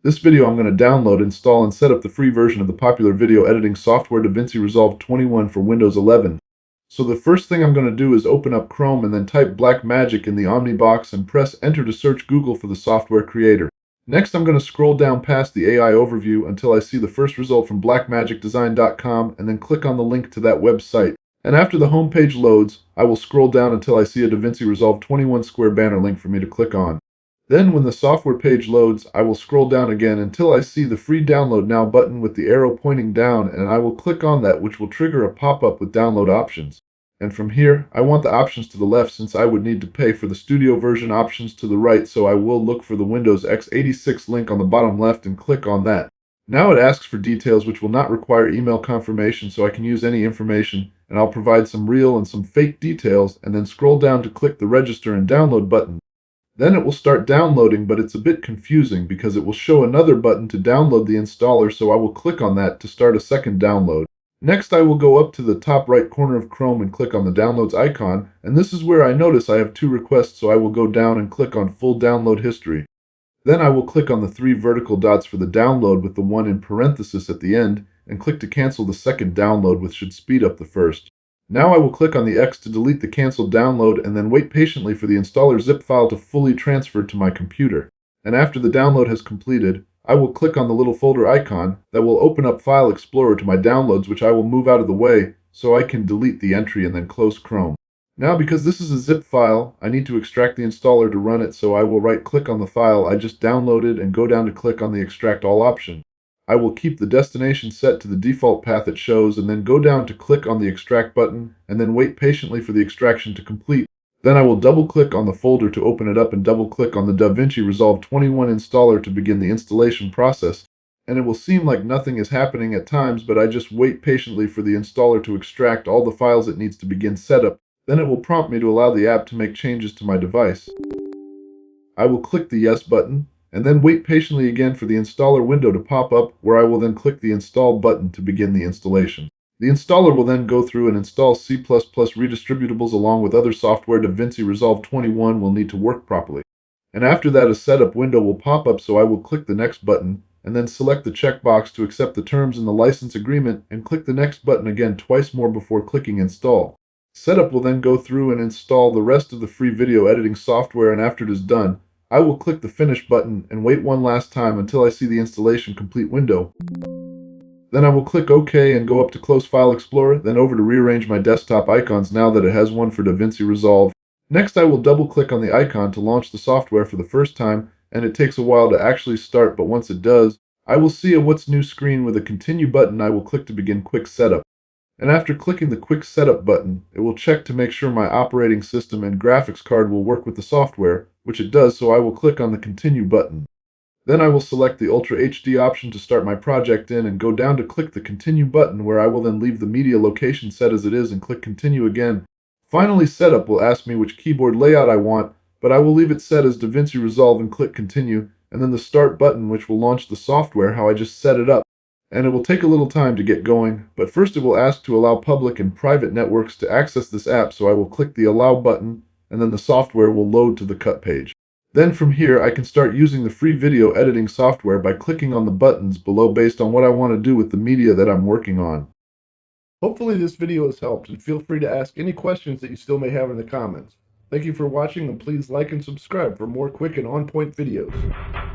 This video I'm going to download, install, and set up the free version of the popular video editing software DaVinci Resolve 21 for Windows 11. So the first thing I'm going to do is open up Chrome and then type Blackmagic in the Omni box and press enter to search Google for the software creator. Next, I'm going to scroll down past the AI overview until I see the first result from blackmagicdesign.com and then click on the link to that website. And after the home page loads, I will scroll down until I see a DaVinci Resolve 21 square banner link for me to click on. Then when the software page loads, I will scroll down again until I see the free download now button with the arrow pointing down, and I will click on that, which will trigger a pop-up with download options. And from here, I want the options to the left since I would need to pay for the studio version options to the right, so I will look for the Windows x86 link on the bottom left and click on that. Now it asks for details which will not require email confirmation, so I can use any information, and I'll provide some real and some fake details, and then scroll down to click the register and download button. Then it will start downloading, but it's a bit confusing because it will show another button to download the installer, so I will click on that to start a second download. Next, I will go up to the top right corner of Chrome and click on the downloads icon, and this is where I notice I have two requests, so I will go down and click on full download history. Then I will click on the three vertical dots for the download with the one in parenthesis at the end, and click to cancel the second download, which should speed up the first. Now I will click on the X to delete the canceled download and then wait patiently for the installer zip file to fully transfer to my computer. And after the download has completed, I will click on the little folder icon that will open up File Explorer to my downloads, which I will move out of the way so I can delete the entry and then close Chrome. Now, because this is a zip file, I need to extract the installer to run it, so I will right-click on the file I just downloaded and go down to click on the Extract All option. I will keep the destination set to the default path it shows and then go down to click on the extract button and then wait patiently for the extraction to complete. Then I will double click on the folder to open it up and double click on the DaVinci Resolve 21 installer to begin the installation process. And it will seem like nothing is happening at times, but I just wait patiently for the installer to extract all the files it needs to begin setup. Then it will prompt me to allow the app to make changes to my device. I will click the Yes button, and then wait patiently again for the installer window to pop up, where I will then click the Install button to begin the installation. The installer will then go through and install C++ redistributables along with other software DaVinci Resolve 21 will need to work properly. And after that, a setup window will pop up, so I will click the Next button, and then select the checkbox to accept the terms in the license agreement, and click the Next button again twice more before clicking Install. Setup will then go through and install the rest of the free video editing software, and after it is done, I will click the Finish button and wait one last time until I see the installation complete window. Then I will click OK and go up to Close File Explorer, then over to rearrange my desktop icons now that it has one for DaVinci Resolve. Next, I will double click on the icon to launch the software for the first time, and it takes a while to actually start, but once it does, I will see a What's New screen with a Continue button. I will click to begin Quick Setup. And after clicking the Quick Setup button, it will check to make sure my operating system and graphics card will work with the software, which it does, so I will click on the Continue button. Then I will select the Ultra HD option to start my project in and go down to click the Continue button, where I will then leave the media location set as it is and click Continue again. Finally, Setup will ask me which keyboard layout I want, but I will leave it set as DaVinci Resolve and click Continue, and then the Start button, which will launch the software how I just set it up. And it will take a little time to get going, but first it will ask to allow public and private networks to access this app, so I will click the Allow button, and then the software will load to the cut page. Then from here, I can start using the free video editing software by clicking on the buttons below based on what I want to do with the media that I'm working on. Hopefully this video has helped, and feel free to ask any questions that you still may have in the comments. Thank you for watching, and please like and subscribe for more quick and on-point videos.